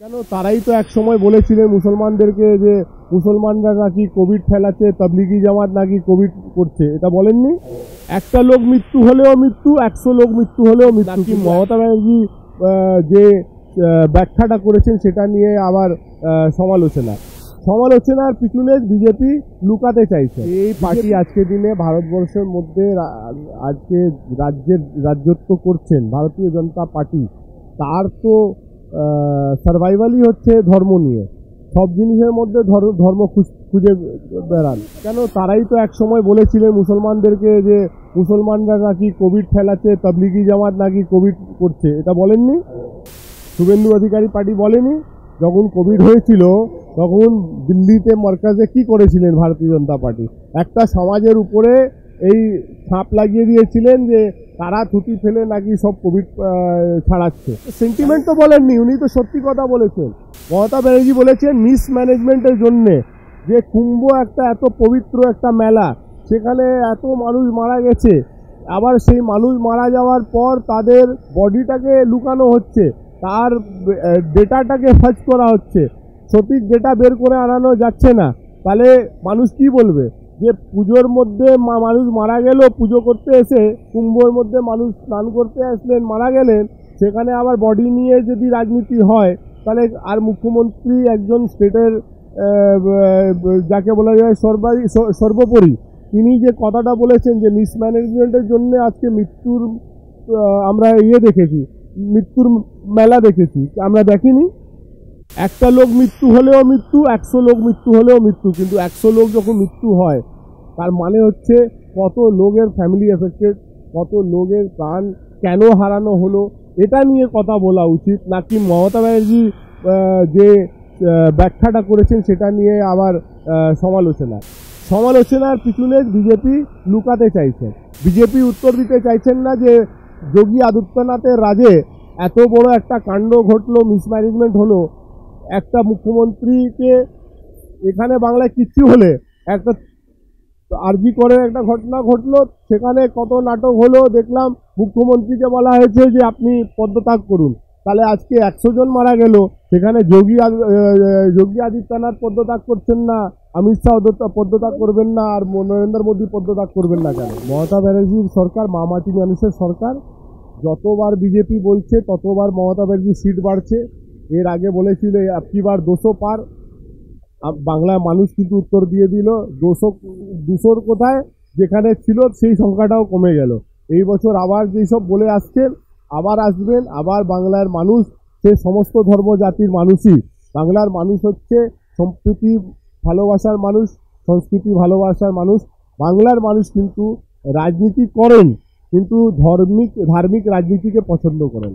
কেন তারাই তো এক সময় বলেছিলেন মুসলমানদেরকে যে মুসলমানরা নাকি কোভিড ফেলাচ্ছে, তাবলিগি জামাত নাকি কোভিড করছে, এটা বলেননি? একটা লোক মৃত্যু হলেও মৃত্যু, 100 লোক মৃত্যু হলেও মৃত্যু। কি মমতা ব্যানার্জি যে ব্যাখ্যাটা করেছেন সেটা নিয়ে আবার সমালোচনার পিছনে বিজেপি লুকাতে চাইছে। এই পার্টি আজকের দিনে ভারতবর্ষের মধ্যে আজকে রাজ্যত্ব করছেন ভারতীয় জনতা পার্টি, তার তো সার্ভাইভালই হচ্ছে ধর্ম নিয়ে। সব জিনিসের মধ্যে ধর্ম খুঁজে বেড়ান। কেন তারাই তো এক সময় বলেছিলেন মুসলমানদেরকে যে মুসলমানরা নাকি কোভিড ফেলাচ্ছে, তাবলিগি জামাত নাকি কোভিড করছে, এটা বলেননি? শুভেন্দু অধিকারী পার্টি বলেনি? যখন কোভিড হয়েছিল তখন দিল্লিতে মরকাজে কি করেছিলেন ভারতীয় জনতা পার্টি? একটা সমাজের উপরে এই ছাপ লাগিয়ে দিয়েছিলেন যে তারা থুতি ফেলে নাকি সব কোভিড ছাড়াচ্ছে। সেন্টিমেন্ট তো বলেননি, উনি তো সত্যি কথা বলেছেন। মমতা ব্যানার্জি বলেছেন মিসম্যানেজমেন্টের জন্যে যে কুম্ভ একটা এত পবিত্র একটা মেলা, সেখানে এত মানুষ মারা গেছে, আবার সেই মানুষ মারা যাওয়ার পর তাদের বডিটাকে লুকানো হচ্ছে, তার ডেটাটাকে ফাজ করা হচ্ছে, সঠিক ডেটা বের করে আনানো যাচ্ছে না। তাহলে মানুষ কি বলবে যে পুজোর মধ্যে মানুষ মারা গেল, পুজো করতে এসে কুম্ভের মধ্যে মানুষ স্নান করতে আসলেন, মারা গেলেন, সেখানে আবার বডি নিয়ে যদি রাজনীতি হয়, তাহলে আর মুখ্যমন্ত্রী একজন স্টেটের যাকে বলা যায় সর্বোপরি, তিনি যে কথাটা বলেছেন যে মিসম্যানেজমেন্টের জন্য আজকে মৃত্যুর আমরা দেখেছি, মৃত্যুর মেলা দেখেছি, আমরা দেখিনি? একটা লোক মৃত্যু হলেও মৃত্যু, 100 লোক মৃত্যু হলেও মৃত্যু। কিন্তু 100 লোক যখন মৃত্যু হয় তার মানে হচ্ছে কত লোকের ফ্যামিলি এফেক্টেড, কত লোকের প্রাণ কেন হারানো হলো, এটা নিয়ে কথা বলা উচিত। নাকি মমতা ব্যানার্জি যে ব্যাখ্যাটা করেছেন সেটা নিয়ে আবার সমালোচনার পিছনে বিজেপি লুকাতে চাইছেন। বিজেপি উত্তর দিতে চাইছেন না যে যোগী আদিত্যনাথের রাজে এত বড় একটা কাণ্ড ঘটলো, মিসম্যানেজমেন্ট হলো, একটা মুখ্যমন্ত্রীকে এখানে বাংলায় কিচ্ছু হলে একটা আরজি করে একটা ঘটনা ঘটলো, সেখানে কত নাটক হলো দেখলাম, মুখ্যমন্ত্রীকে বলা হয়েছে যে আপনি পদত্যাগ করুন। তাহলে আজকে 100 জন মারা গেল, সেখানে যোগী আদিত্যনাথ পদত্যাগ করছেন না, অমিত শাহ পদত্যাগ করবেন না, আর নরেন্দ্র মোদী পদত্যাগ করবেন না কেন? মমতা ব্যানার্জির সরকার মামাটি মানুষের সরকার। যতবার বিজেপি বলছে ততবার মমতা ব্যানার্জির সিট বাড়ছে। এর আগে বলেছিল আপনি বার 200 পার, বাংলার মানুষ কিন্তু উত্তর দিয়ে দিল 200 কোথায়, যেখানে ছিল সেই সংখ্যাটাও কমে গেল। এই বছর আবার যেসব বলে আসছেন, আবার আসবেন, আবার বাংলার মানুষ সে সমস্ত ধর্ম জাতির মানুষই। বাংলার মানুষ হচ্ছে সম্প্রীতি ভালোবাসার মানুষ, সংস্কৃতি ভালোবাসার মানুষ। বাংলার মানুষ কিন্তু রাজনীতি করেন, কিন্তু ধার্মিক রাজনীতিকে পছন্দ করেন।